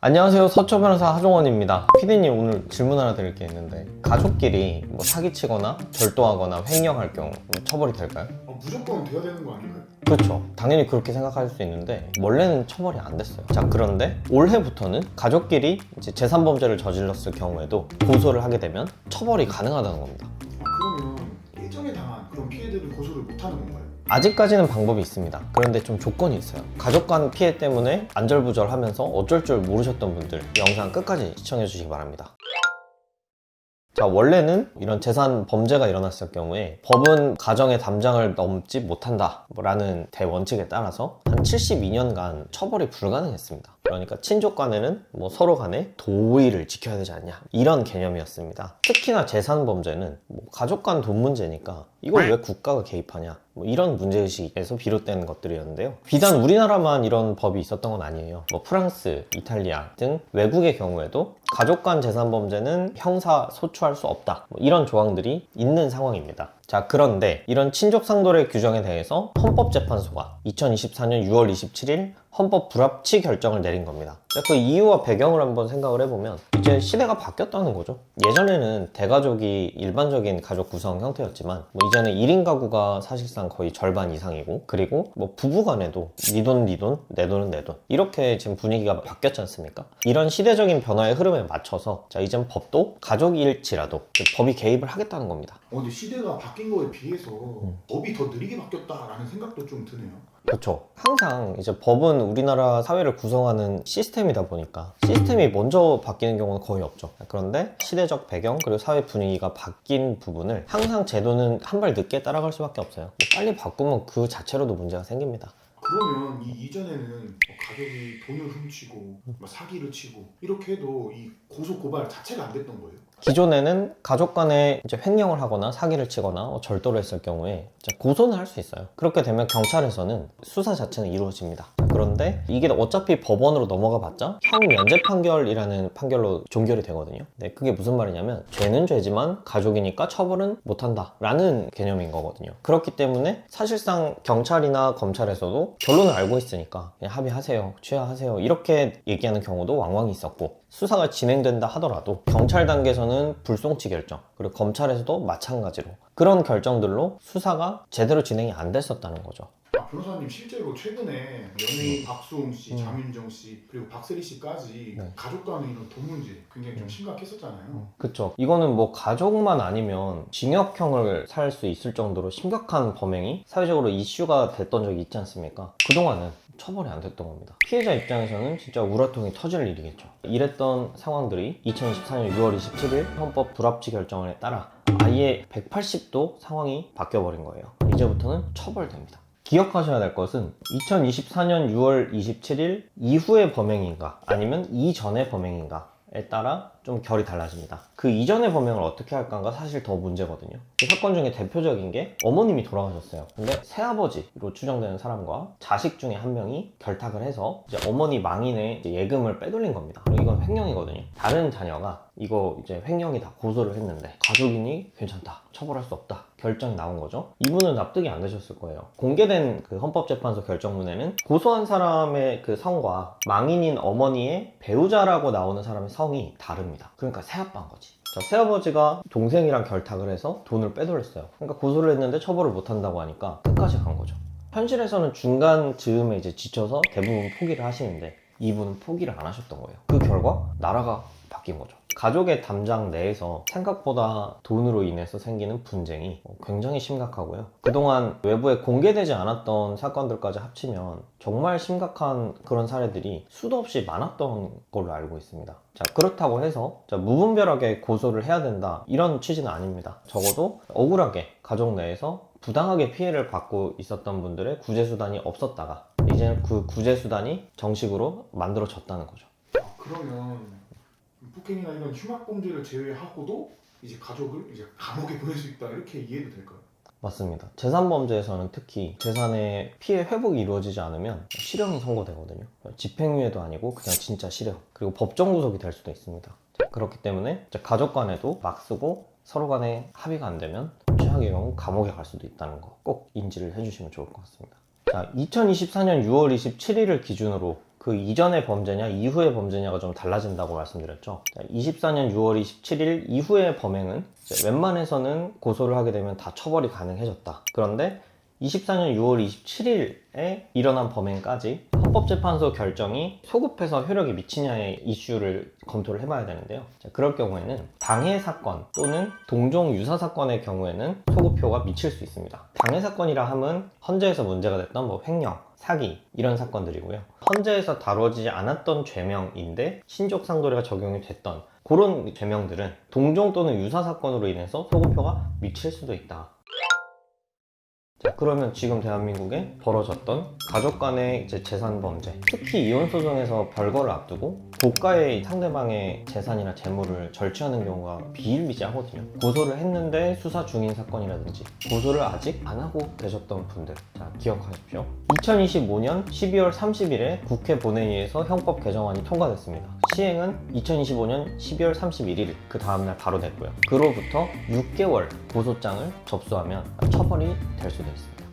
안녕하세요. 서초 변호사 하종원입니다. 피디님, 오늘 질문 하나 드릴 게 있는데, 가족끼리 사기치거나 절도하거나 횡령할 경우 처벌이 될까요? 무조건 돼야 되는 거 아닌가요? 그렇죠. 당연히 그렇게 생각할 수 있는데 원래는 처벌이 안 됐어요. 자, 그런데 올해부터는 가족끼리 이제 재산범죄를 저질렀을 경우에도 고소를 하게 되면 처벌이 가능하다는 겁니다. 그러면 예전에 당한 그런 피해들은 고소를 못하는 건가요? 아직까지는 방법이 있습니다. 그런데 좀 조건이 있어요. 가족 간 피해 때문에 안절부절하면서 어쩔 줄 모르셨던 분들, 영상 끝까지 시청해 주시기 바랍니다. 자, 원래는 이런 재산 범죄가 일어났을 경우에 법은 가정의 담장을 넘지 못한다 라는 대원칙에 따라서 한 72년간 처벌이 불가능했습니다. 그러니까 친족 간에는 서로 간에 도의를 지켜야 되지 않냐, 이런 개념이었습니다. 특히나 재산 범죄는 가족 간 돈 문제니까 이걸 왜 국가가 개입하냐, 이런 문제의식에서 비롯된 것들이었는데요. 비단 우리나라만 이런 법이 있었던 건 아니에요. 프랑스, 이탈리아 등 외국의 경우에도 가족 간 재산 범죄는 형사 소추할 수 없다, 이런 조항들이 있는 상황입니다. 자, 그런데 이런 친족 상돌의 규정에 대해서 헌법재판소가 2024년 6월 27일 헌법 불합치 결정을 내린 겁니다. 자, 그 이유와 배경을 한번 생각을 해보면 이제 시대가 바뀌었다는 거죠. 예전에는 대가족이 일반적인 가족 구성 형태였지만 이제는 1인 가구가 사실상 거의 절반 이상이고, 그리고 부부 간에도 네 돈 네 돈, 내 돈은 내 돈, 이렇게 지금 분위기가 바뀌었지 않습니까? 이런 시대적인 변화의 흐름에 맞춰서 자, 이젠 법도 가족일지라도 법이 개입을 하겠다는 겁니다. 근데 시대가 바뀐 거에 비해서 법이 더 느리게 바뀌었다라는 생각도 좀 드네요. 그렇죠. 항상 이제 법은 우리나라 사회를 구성하는 시스템이다 보니까 시스템이 먼저 바뀌는 경우는 거의 없죠. 그런데 시대적 배경 그리고 사회 분위기가 바뀐 부분을 항상 제도는 한 발 늦게 따라갈 수밖에 없어요. 빨리 바꾸면 그 자체로도 문제가 생깁니다. 그러면 이전에는 가족이 돈을 훔치고 사기를 치고 이렇게 해도 이 고소 고발 자체가 안 됐던 거예요? 기존에는 가족 간에 이제 횡령을 하거나 사기를 치거나 절도를 했을 경우에 이제 고소는 할 수 있어요. 그렇게 되면 경찰에서는 수사 자체는 이루어집니다. 그런데 이게 어차피 법원으로 넘어가 봤자 형면제 판결이라는 판결로 종결이 되거든요. 네, 그게 무슨 말이냐면 죄는 죄지만 가족이니까 처벌은 못한다 라는 개념인 거거든요. 그렇기 때문에 사실상 경찰이나 검찰에서도 결론을 알고 있으니까 그냥 합의하세요, 취하하세요, 이렇게 얘기하는 경우도 왕왕 있었고, 수사가 진행된다 하더라도 경찰 단계에서는 불송치 결정, 그리고 검찰에서도 마찬가지로 그런 결정들로 수사가 제대로 진행이 안 됐었다는 거죠. 변호사님, 실제로 최근에 연예인 박수홍 씨, 장윤정 씨, 그리고 박세리 씨까지 가족 간의 이런 돈 문제 굉장히 좀 심각했었잖아요. 그쵸. 이거는 가족만 아니면 징역형을 살 수 있을 정도로 심각한 범행이 사회적으로 이슈가 됐던 적이 있지 않습니까? 그동안은 처벌이 안 됐던 겁니다. 피해자 입장에서는 진짜 우라통이 터질 일이겠죠. 이랬던 상황들이 2024년 6월 27일 헌법 불합치 결정에 따라 아예 180도 상황이 바뀌어버린 거예요. 이제부터는 처벌됩니다. 기억하셔야 될 것은 2024년 6월 27일 이후의 범행인가 아니면 이전의 범행인가에 따라 좀 결이 달라집니다. 그 이전의 범행을 어떻게 할까가 사실 더 문제거든요. 그 사건 중에 대표적인 게 어머님이 돌아가셨어요. 근데 새아버지로 추정되는 사람과 자식 중에 한 명이 결탁을 해서 이제 어머니 망인의 예금을 빼돌린 겁니다. 그리고 이건 횡령이거든요. 다른 자녀가 이거 이제 횡령이다 고소를 했는데 가족이니 괜찮다, 처벌할 수 없다 결정이 나온 거죠. 이분은 납득이 안 되셨을 거예요. 공개된 그 헌법재판소 결정문에는 고소한 사람의 그 성과 망인인 어머니의 배우자라고 나오는 사람의 성이 다릅니다. 그러니까 새아빠인 거지. 자, 새아버지가 동생이랑 결탁을 해서 돈을 빼돌렸어요. 그러니까 고소를 했는데 처벌을 못 한다고 하니까 끝까지 간 거죠. 현실에서는 중간 즈음에 이제 지쳐서 대부분 포기를 하시는데 이분은 포기를 안 하셨던 거예요. 그 결과 나라가 바뀐 거죠. 가족의 담장 내에서 생각보다 돈으로 인해서 생기는 분쟁이 굉장히 심각하고요. 그동안 외부에 공개되지 않았던 사건들까지 합치면 정말 심각한 그런 사례들이 수도 없이 많았던 걸로 알고 있습니다. 자, 그렇다고 해서 무분별하게 고소를 해야 된다, 이런 취지는 아닙니다. 적어도 억울하게 가족 내에서 부당하게 피해를 받고 있었던 분들의 구제수단이 없었다가 이제는 그 구제수단이 정식으로 만들어졌다는 거죠. 그러면 폭행이나 이런 흉악범죄를 제외하고도 이제 가족을 이제 감옥에 보낼 수 있다, 이렇게 이해도 될까요? 맞습니다. 재산범죄에서는 특히 재산의 피해 회복이 이루어지지 않으면 실형이 선고되거든요. 집행유예도 아니고 그냥 진짜 실형, 그리고 법정 구속이 될 수도 있습니다. 그렇기 때문에 가족 간에도 막 쓰고 서로 간에 합의가 안 되면 최악의 경우 감옥에 갈 수도 있다는 거 꼭 인지를 해주시면 좋을 것 같습니다. 자, 2024년 6월 27일을 기준으로 그 그 이전의 범죄냐 이후의 범죄냐가 좀 달라진다고 말씀드렸죠. 24년 6월 27일 이후의 범행은 이제 웬만해서는 고소를 하게 되면 다 처벌이 가능해졌다. 그런데 24년 6월 27일에 일어난 범행까지 헌법재판소 결정이 소급해서 효력이 미치냐의 이슈를 검토를 해봐야 되는데요. 자, 그럴 경우에는 방해 사건 또는 동종 유사 사건의 경우에는 소급효가 미칠 수 있습니다. 방해 사건이라 함은 헌재에서 문제가 됐던 뭐 횡령, 사기 이런 사건들이고요. 헌재에서 다뤄지지 않았던 죄명인데 신족 상도례가 적용이 됐던 그런 죄명들은 동종 또는 유사 사건으로 인해서 소급효가 미칠 수도 있다. 자, 그러면 지금 대한민국에 벌어졌던 가족 간의 재산 범죄, 특히 이혼 소송에서 별거를 앞두고 고가의 상대방의 재산이나 재물을 절취하는 경우가 비일비재하거든요. 고소를 했는데 수사 중인 사건이라든지 고소를 아직 안 하고 계셨던 분들, 자, 기억하십시오. 2025년 12월 30일에 국회 본회의에서 형법 개정안이 통과됐습니다. 시행은 2025년 12월 31일 그 다음날 바로 됐고요. 그로부터 6개월 고소장을 접수하면 처벌이 될 수도 있습니다.